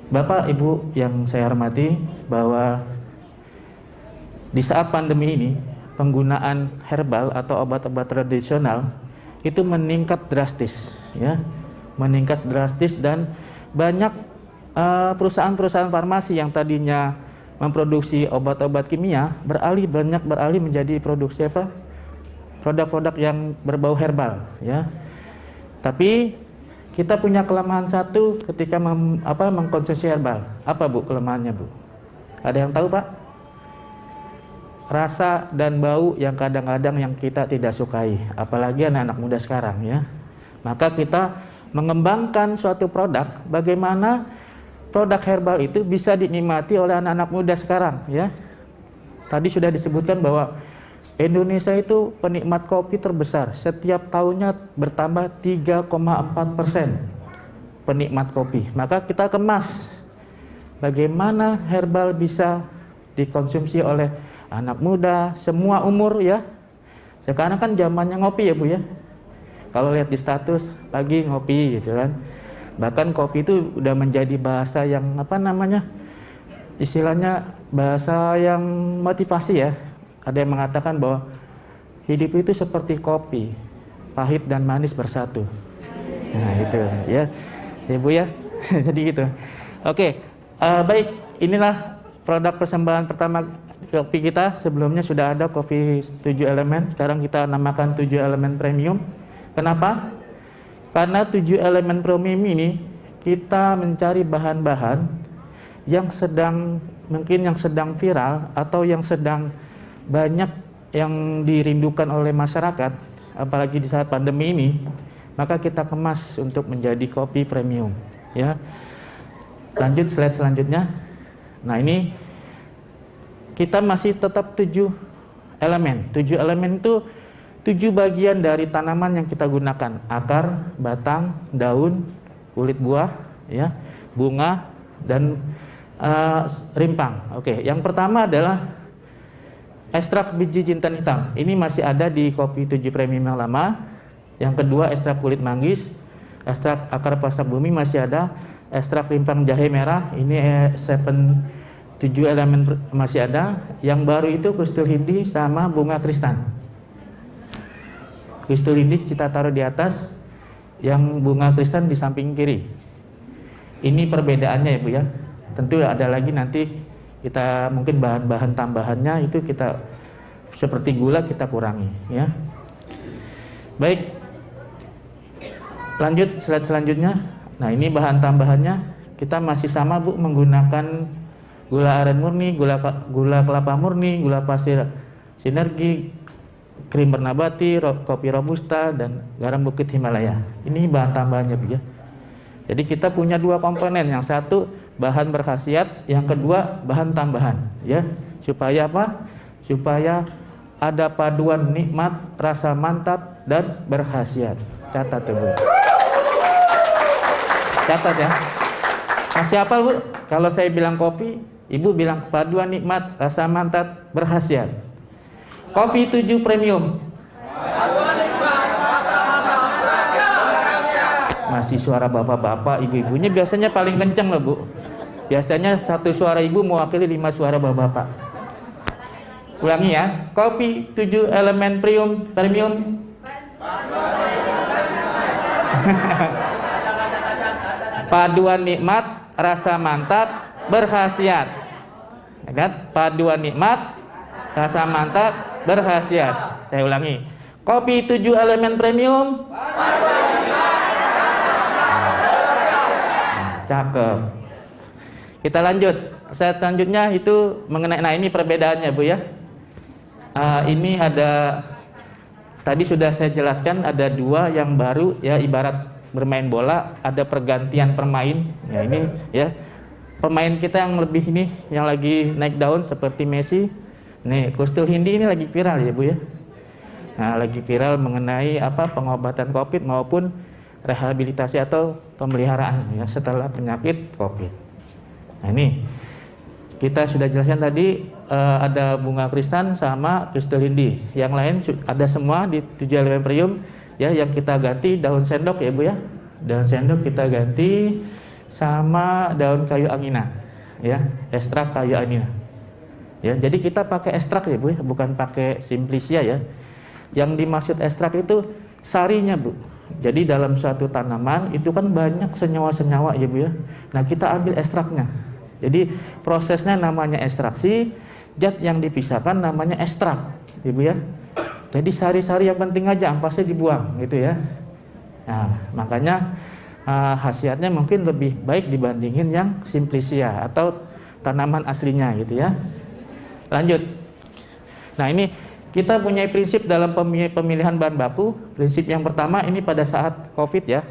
Bapak Ibu yang saya hormati, bahwa di saat pandemi ini penggunaan herbal atau obat-obat tradisional itu meningkat drastis, ya, meningkat drastis, dan banyak perusahaan-perusahaan farmasi yang tadinya memproduksi obat-obat kimia beralih menjadi produksi apa? Produk-produk yang berbau herbal, ya. Tapi kita punya kelemahan satu ketika mengkonsumsi herbal. Apa Bu kelemahannya Bu? Ada yang tahu Pak? Rasa dan bau yang kadang-kadang yang kita tidak sukai, apalagi anak-anak muda sekarang, ya. Maka kita mengembangkan suatu produk, bagaimana produk herbal itu bisa dinikmati oleh anak-anak muda sekarang, ya. Tadi sudah disebutkan bahwa Indonesia itu penikmat kopi terbesar. Setiap tahunnya bertambah 3,4% penikmat kopi. Maka kita kemas bagaimana herbal bisa dikonsumsi oleh anak muda, semua umur, ya. Sekarang kan zamannya ngopi ya Bu, ya. Kalau lihat di status pagi ngopi gitu kan. Bahkan kopi itu udah menjadi bahasa yang istilahnya bahasa yang motivasi, ya. Ada yang mengatakan bahwa hidup itu seperti kopi, pahit dan manis bersatu. Nah itu, ya, ya Bu, ya. Jadi gitu. Oke, baik, inilah produk persembahan pertama kopi kita. Sebelumnya sudah ada kopi 7 elemen, sekarang kita namakan 7 elemen premium. Kenapa? Karena 7 elemen premium ini kita mencari bahan-bahan yang sedang viral atau yang sedang banyak yang dirindukan oleh masyarakat, apalagi di saat pandemi ini, maka kita kemas untuk menjadi kopi premium, ya. Lanjut slide selanjutnya. Nah, ini kita masih tetap 7 elemen. 7 elemen itu 7 bagian dari tanaman yang kita gunakan: akar, batang, daun, kulit buah, ya, bunga, dan rimpang. Oke, yang pertama adalah ekstrak biji jintan hitam. Ini masih ada di kopi 7 premium yang lama. Yang kedua, ekstrak kulit manggis, ekstrak akar pasak bumi masih ada, ekstrak rimpang jahe merah. Ini 7 elemen masih ada. Yang baru itu kristal hindi sama bunga kristan. Kristal hindi kita taruh di atas, yang bunga kristan di samping kiri. Ini perbedaannya ya Bu, ya. Tentu ada lagi nanti kita mungkin bahan-bahan tambahannya itu kita seperti gula kita kurangi, ya. Baik, lanjut slide selanjutnya. Nah, ini bahan tambahannya kita masih sama Bu, menggunakan gula aren murni, gula kelapa murni, gula pasir sinergi, krim bernabati, kopi robusta, dan garam bukit Himalaya. Ini bahan tambahannya Bu, ya. Jadi kita punya 2 komponen, yang satu bahan berkhasiat, yang kedua bahan tambahan, ya. Supaya apa? Supaya ada paduan nikmat, rasa mantap, dan berkhasiat. Catat ya Bu. Catat ya. Masih hafal Bu? Kalau saya bilang kopi, Ibu bilang paduan nikmat, rasa mantap, berkhasiat. Kopi 7 premium. Masih suara bapak-bapak, ibu-ibunya biasanya paling kenceng loh Bu. Biasanya satu suara ibu mewakili 5 suara bapak-bapak. Ulangi ya, kopi 7 elemen premium. Paduan nikmat, rasa mantap, berkhasiat. Ya kan? Paduan nikmat, rasa mantap, berkhasiat. Saya ulangi, kopi 7 elemen premium. Cakep. Kita lanjut. Slide selanjutnya itu mengenai, nah ini perbedaannya Bu, ya. Ini ada, tadi sudah saya jelaskan ada 2 yang baru, ya, ibarat bermain bola ada pergantian pemain. Ya ini, ya, pemain kita yang lebih ini yang lagi naik daun seperti Messi. Nih, kristal hindi ini lagi viral ya Bu, ya. Nah, lagi viral mengenai pengobatan COVID maupun rehabilitasi atau pemeliharaan, ya, setelah penyakit COVID. Nah, ini kita sudah jelaskan tadi, ada bunga kristan sama kristal hindi. Yang lain ada semua di 7 elemen premium, ya. Yang kita ganti daun sendok ya Bu, ya. Daun sendok kita ganti sama daun kayu angina, ya, ekstrak kayu angina. Ya, jadi kita pakai ekstrak ya Bu, bukan pakai simplicia ya. Yang dimaksud ekstrak itu sarinya Bu. Jadi dalam suatu tanaman itu kan banyak senyawa-senyawa ya Bu ya. Nah kita ambil ekstraknya. Jadi prosesnya namanya ekstraksi, zat yang dipisahkan namanya ekstrak ya Bu ya. Jadi sari-sari yang penting aja, ampasnya dibuang gitu ya. Nah makanya khasiatnya mungkin lebih baik dibandingin yang simplicia atau tanaman aslinya gitu ya. Lanjut. Nah ini kita punya prinsip dalam pemilihan bahan baku. Prinsip yang pertama ini pada saat COVID ya.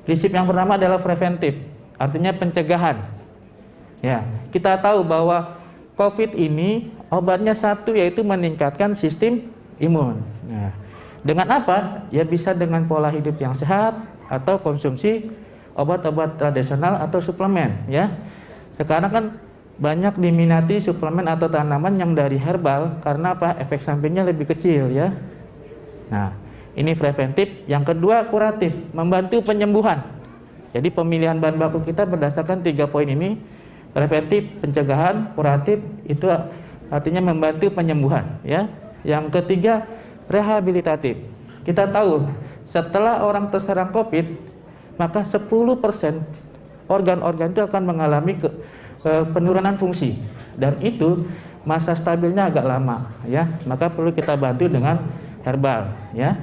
Prinsip yang pertama adalah preventif, artinya pencegahan. Ya, kita tahu bahwa COVID ini obatnya satu, yaitu meningkatkan sistem imun. Nah, dengan apa? Ya bisa dengan pola hidup yang sehat atau konsumsi obat-obat tradisional atau suplemen ya. Sekarang kan banyak diminati suplemen atau tanaman yang dari herbal karena apa? Efek sampingnya lebih kecil ya. Nah, ini preventif. Yang kedua kuratif, membantu penyembuhan. Jadi pemilihan bahan baku kita berdasarkan 3 poin ini. Preventif, pencegahan, kuratif, itu artinya membantu penyembuhan ya. Yang ketiga rehabilitatif. Kita tahu setelah orang terserang COVID, maka 10% organ-organ itu akan mengalami penurunan fungsi, dan itu masa stabilnya agak lama ya, maka perlu kita bantu dengan herbal ya.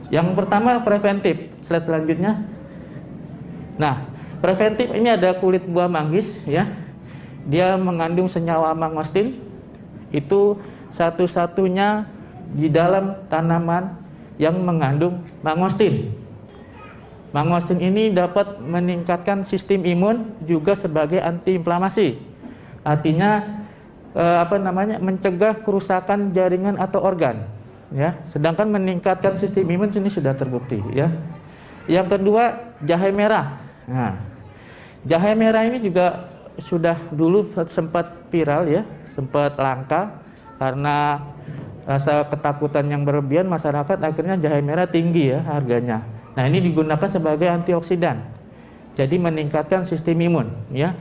Yang pertama preventif, slide selanjutnya. Nah preventif ini ada kulit buah manggis ya, dia mengandung senyawa mangostin, itu satu-satunya di dalam tanaman yang mengandung mangostin. Mangostin ini dapat meningkatkan sistem imun juga sebagai antiinflamasi. Artinya mencegah kerusakan jaringan atau organ ya. Sedangkan meningkatkan sistem imun ini sudah terbukti ya. Yang kedua jahe merah. Nah, jahe merah ini juga sudah dulu sempat viral ya, sempat langka karena rasa ketakutan yang berlebihan masyarakat, akhirnya jahe merah tinggi ya harganya. Nah ini digunakan sebagai antioksidan, jadi meningkatkan sistem imun ya.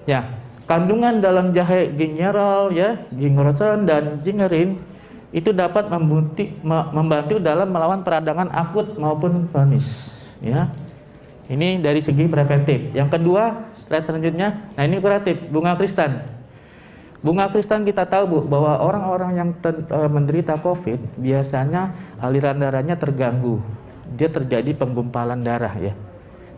Ya, kandungan dalam jahe gingerol ya, gingerosan dan gingerin itu dapat membantu dalam melawan peradangan akut maupun kronis ya. Ini dari segi preventif. Yang kedua, slide selanjutnya. Nah ini kuratif, bunga kristan. Bunga kristan kita tahu Bu, bahwa orang-orang yang menderita COVID biasanya aliran darahnya terganggu. Dia terjadi penggumpalan darah ya.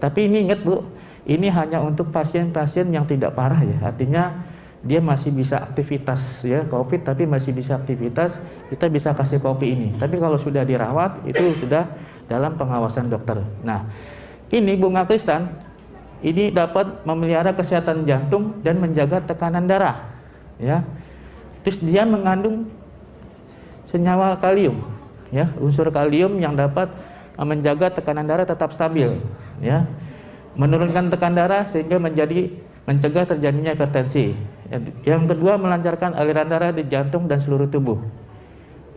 Tapi ini ingat Bu, ini hanya untuk pasien-pasien yang tidak parah ya. Artinya dia masih bisa aktivitas ya, COVID tapi masih bisa aktivitas, kita bisa kasih kopi ini. Tapi kalau sudah dirawat itu sudah dalam pengawasan dokter. Nah, ini bunga kristan ini dapat memelihara kesehatan jantung dan menjaga tekanan darah ya. Terus dia mengandung senyawa kalium ya, unsur kalium yang dapat menjaga tekanan darah tetap stabil ya, menurunkan tekanan darah sehingga mencegah terjadinya hipertensi. Yang kedua melancarkan aliran darah di jantung dan seluruh tubuh.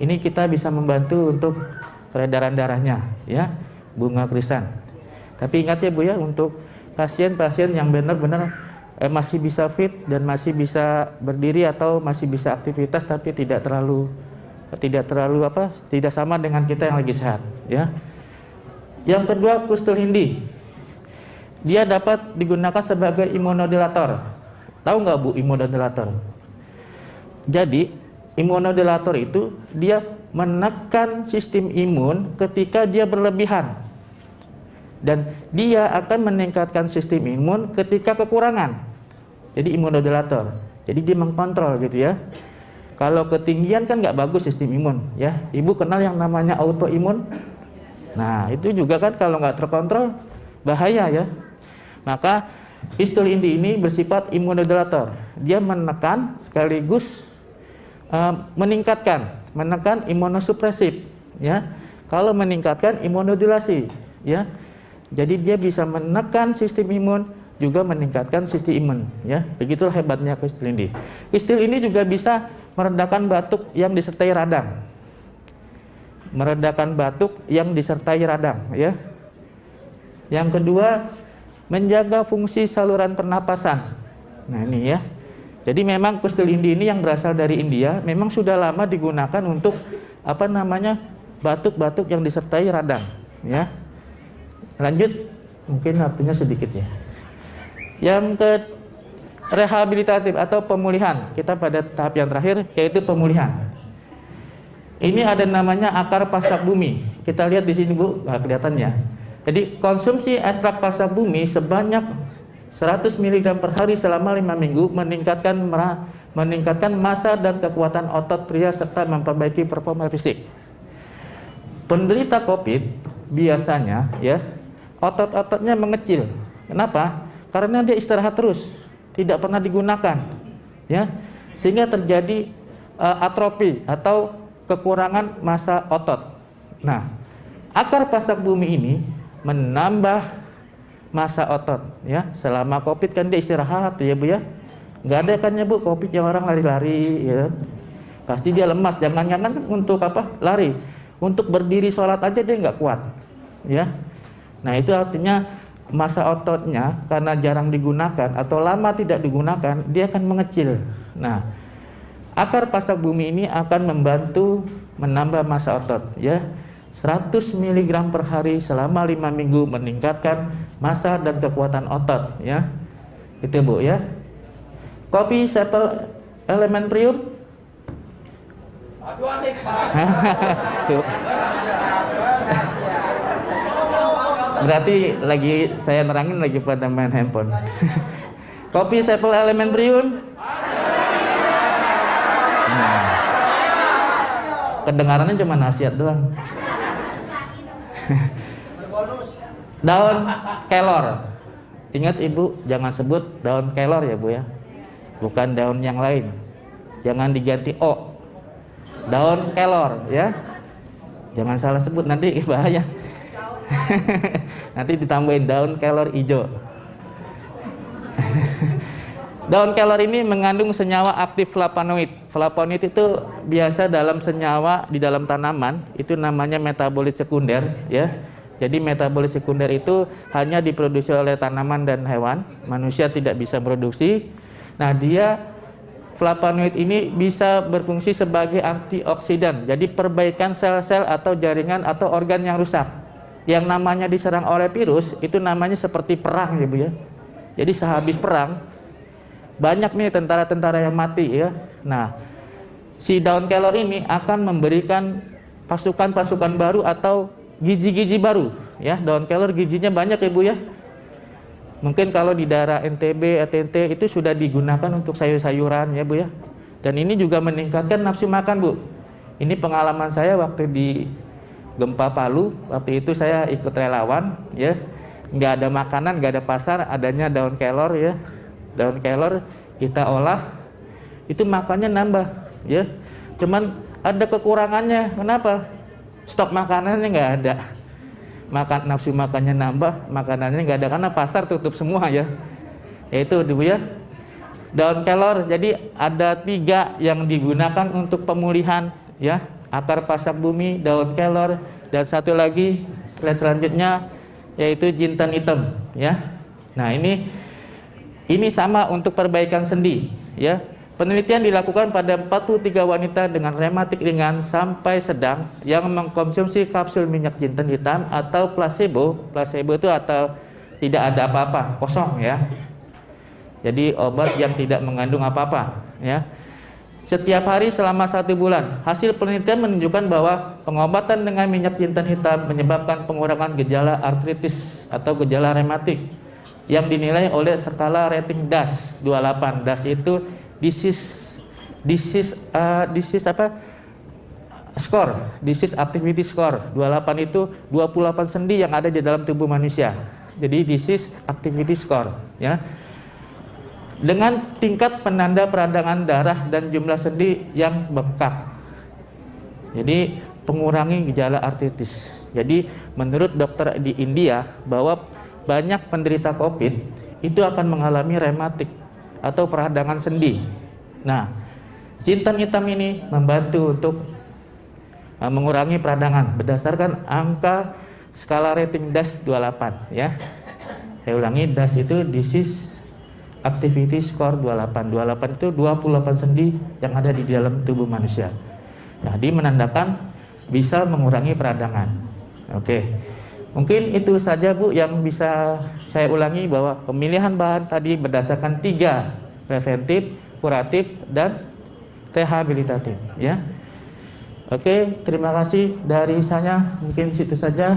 Ini kita bisa membantu untuk peredaran darahnya ya, bunga kristan. Tapi ingat ya Bu ya, untuk pasien-pasien yang benar-benar masih bisa fit dan masih bisa berdiri atau masih bisa aktivitas tapi tidak sama dengan kita yang lagi sehat ya. Yang kedua kustul hindi, dia dapat digunakan sebagai imunodulator. Tahu nggak Bu imunodulator? Jadi imunodulator itu dia menekan sistem imun ketika dia berlebihan, dan dia akan meningkatkan sistem imun ketika kekurangan. Jadi imunodulator, jadi dia mengkontrol gitu ya. Kalau ketinggian kan nggak bagus sistem imun ya. Ibu kenal yang namanya autoimun? Nah itu juga kan kalau nggak terkontrol bahaya ya. Maka kustul hindi ini bersifat imunodulator. Dia menekan sekaligus menekan imunosupresif ya. Kalau meningkatkan imunodulasi ya. Jadi dia bisa menekan sistem imun juga meningkatkan sistem imun ya. Begitulah hebatnya kustul hindi. Kustul ini juga bisa meredakan batuk yang disertai radang. Meredakan batuk yang disertai radang ya. Yang kedua menjaga fungsi saluran pernapasan. Nah ini ya. Jadi memang kustul indi ini yang berasal dari India memang sudah lama digunakan untuk batuk-batuk yang disertai radang. Ya. Lanjut, mungkin waktunya sedikit ya. Yang ke rehabilitatif atau pemulihan. Kita pada tahap yang terakhir yaitu pemulihan. Ini ada namanya akar pasak bumi. Kita lihat di sini Bu, kelihatannya. Jadi konsumsi ekstrak pasak bumi sebanyak 100 mg per hari selama 5 minggu meningkatkan massa dan kekuatan otot pria serta memperbaiki performa fisik. Penderita COVID biasanya ya otot-ototnya mengecil. Kenapa? Karena dia istirahat terus, tidak pernah digunakan, ya, sehingga terjadi atrofi atau kekurangan massa otot. Nah, akar pasak bumi ini menambah massa otot, ya. Selama COVID kan dia istirahat, ya Bu ya. Nggak ada kan ya Bu COVID yang orang lari-lari, ya. Pasti dia lemas. Jangan-jangan untuk apa? Lari. Untuk berdiri sholat aja dia nggak kuat, ya. Nah itu artinya massa ototnya karena jarang digunakan atau lama tidak digunakan, dia akan mengecil. Nah, akar pasak bumi ini akan membantu menambah massa otot, ya. 100 mg per hari selama 5 minggu meningkatkan massa dan kekuatan otot, ya. Itu Bu ya. Kopi Sepal Elementrium. Aduh aneh. Berarti lagi saya nerangin lagi pada main handphone. Kopi Sepal Elementrium. Nah, kedengarannya cuma nasihat doang. Daun kelor. Ingat Ibu, jangan sebut daun kelor ya Bu ya. Bukan daun yang lain. Jangan diganti O. Daun kelor ya. Jangan salah sebut nanti bahaya. Nanti ditambahin daun kelor hijau. Daun kelor ini mengandung senyawa aktif flavonoid. Flavonoid itu biasa dalam senyawa di dalam tanaman, itu namanya metabolit sekunder, ya. Jadi metabolit sekunder itu hanya diproduksi oleh tanaman dan hewan, manusia tidak bisa produksi. Nah, flavonoid ini bisa berfungsi sebagai antioksidan. Jadi perbaikan sel-sel atau jaringan atau organ yang rusak. Yang namanya diserang oleh virus itu namanya seperti perang ya Bu ya. Jadi sehabis perang banyak nih tentara-tentara yang mati ya. Nah, si daun kelor ini akan memberikan pasukan-pasukan baru atau gizi-gizi baru ya. Daun kelor gizinya banyak ya Bu ya. Mungkin kalau di daerah NTB, NTT itu sudah digunakan untuk sayur-sayuran ya Bu ya. Dan ini juga meningkatkan nafsu makan Bu. Ini pengalaman saya waktu di gempa Palu, waktu itu saya ikut relawan ya. Nggak ada makanan, nggak ada pasar, adanya daun kelor ya. Daun kelor kita olah, itu makannya nambah ya. Cuman ada kekurangannya. Kenapa? Stok makanannya nggak ada. Nafsu makannya nambah, makanannya nggak ada karena pasar tutup semua ya. Yaitu Bu ya. Daun kelor, jadi ada 3 yang digunakan untuk pemulihan ya. Akar pasak bumi, daun kelor, dan satu lagi slide selanjutnya yaitu jintan hitam ya. Nah, ini sama untuk perbaikan sendi ya. Penelitian dilakukan pada 43 wanita dengan rematik ringan sampai sedang yang mengkonsumsi kapsul minyak jintan hitam atau placebo. Placebo itu atau tidak ada apa-apa, kosong ya. Jadi obat yang tidak mengandung apa-apa ya. Setiap hari selama 1 bulan. Hasil penelitian menunjukkan bahwa pengobatan dengan minyak jintan hitam menyebabkan pengurangan gejala artritis atau gejala rematik yang dinilai oleh skala rating DAS 28. DAS itu disease activity score. 28 itu 28 sendi yang ada di dalam tubuh manusia. Jadi disease activity score ya. Dengan tingkat penanda peradangan darah dan jumlah sendi yang bengkak. Jadi pengurangi gejala artritis. Jadi menurut dokter di India bahwa banyak penderita COVID itu akan mengalami rematik atau peradangan sendi. Nah, jintan hitam ini membantu untuk mengurangi peradangan berdasarkan angka skala rating DAS 28 ya. Saya ulangi, DAS itu Disease Activity Score 28. 28 itu 28 sendi yang ada di dalam tubuh manusia. Jadi menandakan bisa mengurangi peradangan. Oke. Mungkin itu saja Bu yang bisa saya ulangi, bahwa pemilihan bahan tadi berdasarkan 3, preventif, kuratif, dan rehabilitatif, ya. Oke, terima kasih dari saya. Mungkin situ saja.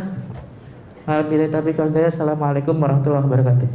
Assalamualaikum warahmatullahi wabarakatuh.